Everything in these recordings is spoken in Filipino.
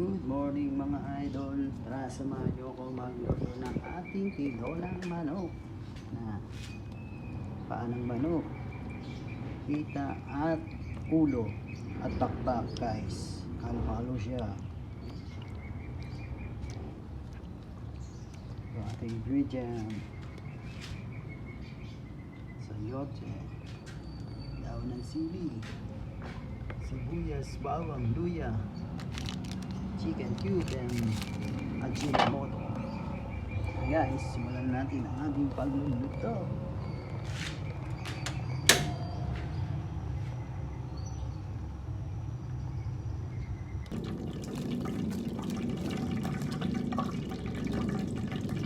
Good morning mga idol. Tara, samahan niyo ako magluto ng ating tinolang manok. Na paa ng manok, kita at ulo at bakbak guys. Halo-halo siya. Ito ating ingredient. Sayote, daon ng sili, sibuyas, bawang, luya, chicken cube, and ajinomoto. Guys, simulan natin ang ating pagluluto.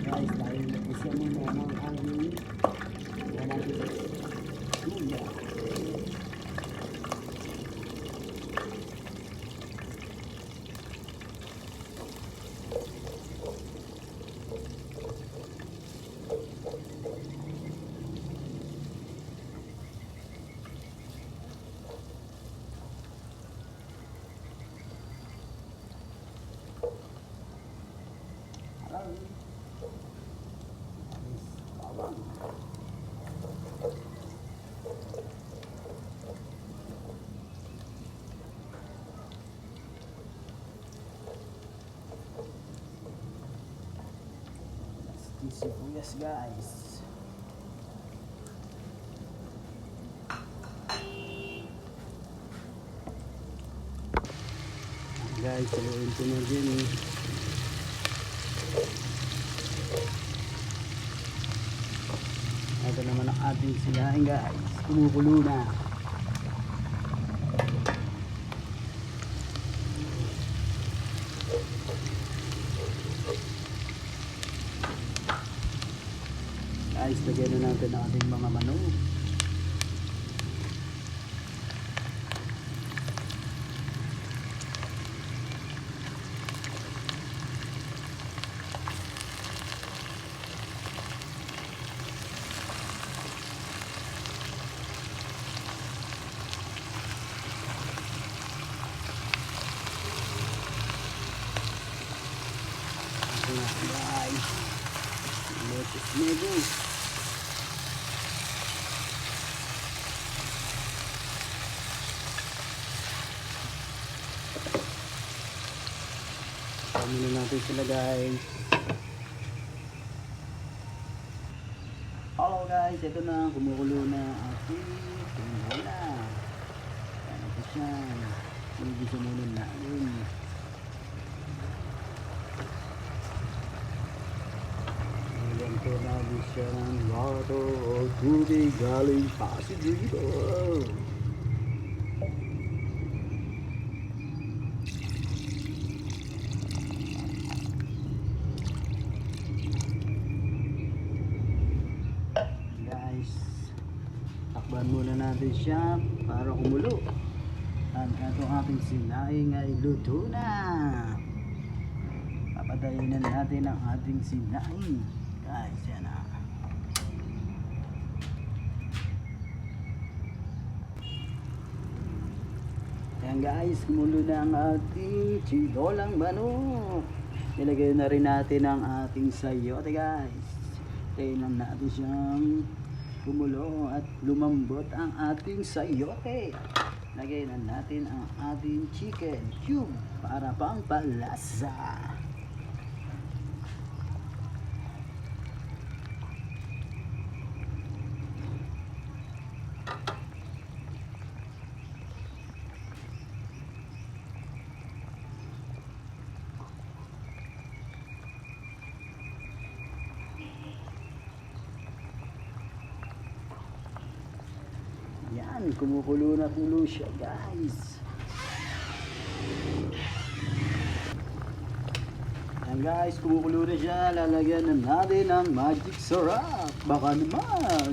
Guys, dahil isa muna ang ating luya. Bawang. Sibuyas guys. Guys, saluhin ko na din eh. Ito naman ang ating sinaing guys. Kumukulo na. Guys, lagyan na natin ang ating mga manok. Guys, let's make it. Pamili natin sila guys. Hello guys, ito na, kumukulo na ating tinola. Ano po siya? Hindi sumunod natin. Ito na siya ng water o tubig galing Pasig dito. Guys, takban muna natin siya para kumulo. At itong ating sinaing ay luto na. Papatayin na natin ang ating sinaing. Guys, yan na. Yan guys, kumulo na ang ating tinolang manok. Nilagay na rin natin ang ating sayote guys. Tayin lang natin siyang kumulo at lumambot ang ating sayote. Lagay na natin ang ating chicken cube para pang palasa. Yan, kumukulo na kulo siya guys. Yan guys, kumukulo na siya. Lalagyan na natin ang magic syrup. Baka naman.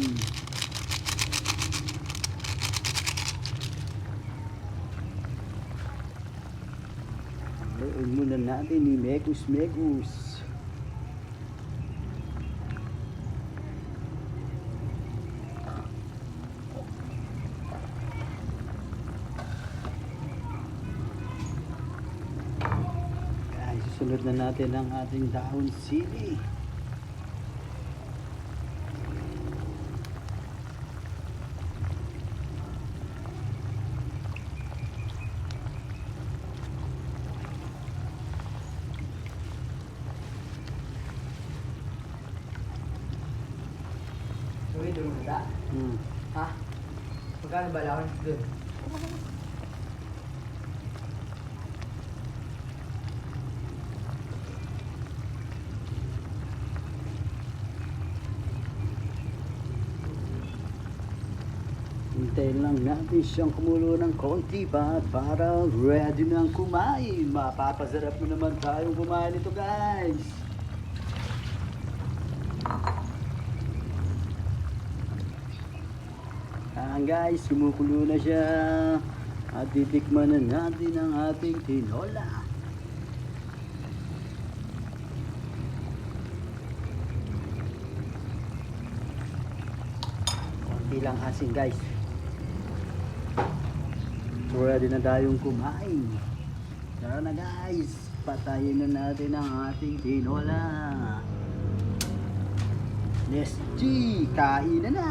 Haluin muna natin ni Mekus. Sunod na natin ang ating dahon sili. Uy, doon mo na. Hmm. Ha? Magkano ba lang doon? Hintayin lang natin siyang kumulo ng konti pa para ready nang kumain. Mapapasarap mo naman tayong kumain ito, guys. Guys, kumukulo na siya. At titikman na natin ang ating tinola. Konti lang asin, guys. Ready na tayong kumain. Tara na, guys. Patayin na natin ang ating tinola. Let's G! Kain na na!